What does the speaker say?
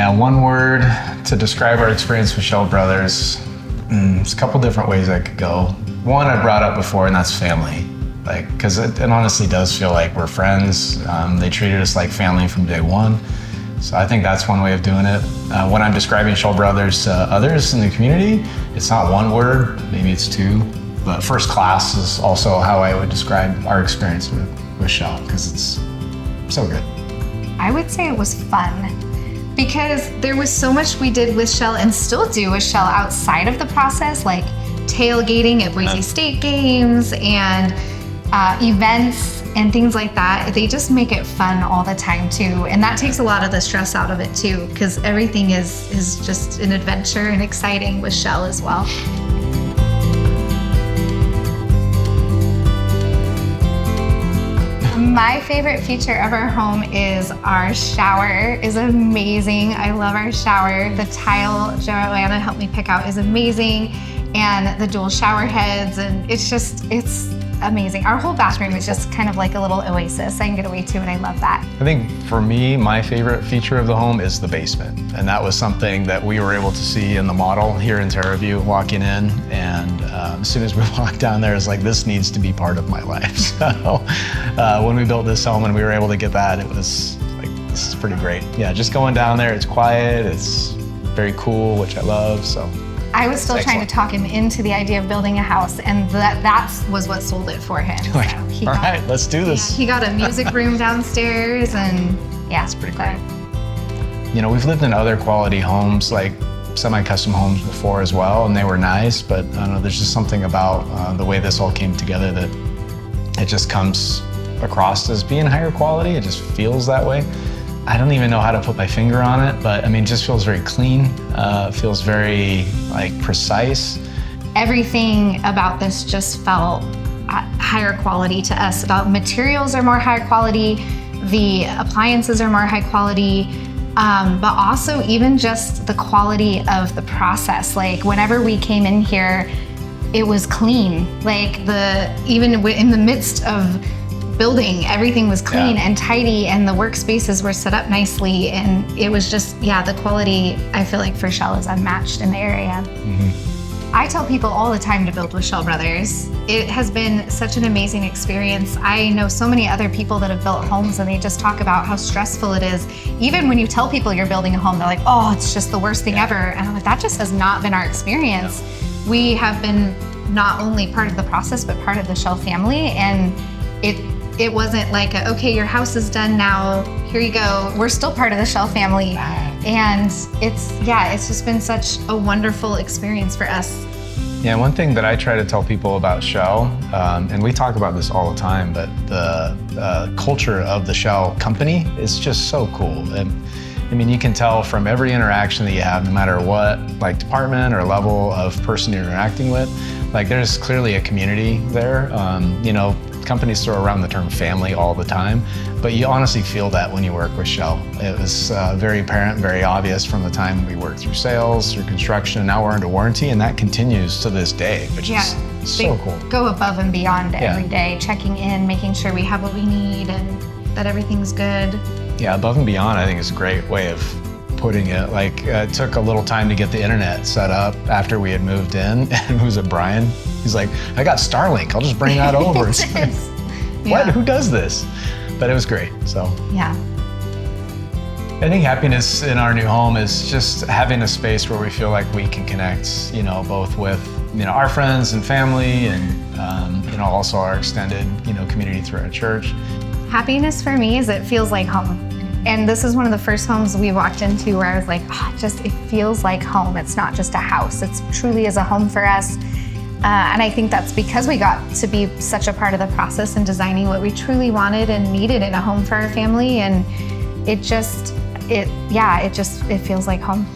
Yeah, one word to describe our experience with Shell Brothers. There's a couple different ways I could go. One I brought up before, and that's family. Because it honestly does feel like we're friends. They treated us like family from day one. So I think that's one way of doing it. When I'm describing Shell Brothers to others in the community, it's not one word, maybe it's two. But first class is also how I would describe our experience with Shell, because it's so good. I would say it was fun, because there was so much we did with Shell and still do with Shell outside of the process, like tailgating at Boise State games and events and things like that. They just make it fun all the time too. And that takes a lot of the stress out of it too, because everything is just an adventure and exciting with Shell as well. My favorite feature of our home is our shower is amazing. I love our shower. The tile Joanna helped me pick out is amazing. And the dual shower heads, and it's amazing. Our whole bathroom is just kind of like a little oasis I can get away to, and I love that. I think for me, my favorite feature of the home is the basement. And that was something that we were able to see in the model here in Terraview walking in. And as soon as we walked down there, it's like, this needs to be part of my life. So when we built this home and we were able to get that, it was like, this is pretty great. Yeah, just going down there, it's quiet, it's very cool, which I love, so. I was still trying to talk him into the idea of building a house, and that was what sold it for him. Like, so all right, let's do this. Yeah, he got a music room downstairs, and yeah. It's pretty great. You know, we've lived in other quality homes, like semi-custom homes before as well, and they were nice, but I don't know, there's just something about the way this all came together that it just comes across as being higher quality. It just feels that way. I don't even know how to put my finger on it, but I mean, it just feels very clean. Feels very like precise. Everything about this just felt higher quality to us. The materials are more high quality, the appliances are more high quality, but also even just the quality of the process. Like whenever we came in here, it was clean. Like even in the midst of building, everything was clean and tidy, and the workspaces were set up nicely, and it was just, the quality I feel like for Shell is unmatched in the area. Mm-hmm. I tell people all the time to build with Shell Brothers. It has been such an amazing experience. I know so many other people that have built homes, and they just talk about how stressful it is. Even when you tell people you're building a home, they're like, oh, it's just the worst thing ever. And I'm like, that just has not been our experience. No. We have been not only part of the process, but part of the Shell family, and it wasn't like, okay, your house is done now, here you go. We're still part of the Shell family. And it's just been such a wonderful experience for us. Yeah, one thing that I try to tell people about Shell, and we talk about this all the time, but the culture of the Shell company is just so cool. And I mean, you can tell from every interaction that you have, no matter what like department or level of person you're interacting with, like there's clearly a community there. You know, companies throw around the term family all the time, but you honestly feel that when you work with Shell. It was very apparent, very obvious from the time we worked through sales, through construction, and now we're into warranty, and that continues to this day, which is so cool. Go above and beyond every day, checking in, making sure we have what we need and that everything's good. Yeah, above and beyond, I think is a great way of putting it. Like, it took a little time to get the internet set up after we had moved in, and who's it, Brian? He's like, I got Starlink, I'll just bring that over. It's like, what, who does this? But it was great, so. Yeah. I think happiness in our new home is just having a space where we feel like we can connect, you know, both with, you know, our friends and family, and, you know, also our extended, you know, community through our church. Happiness for me is it feels like home. And this is one of the first homes we walked into where I was like, it feels like home. It's not just a house. It's truly is a home for us. And I think that's because we got to be such a part of the process in designing what we truly wanted and needed in a home for our family. And it feels like home.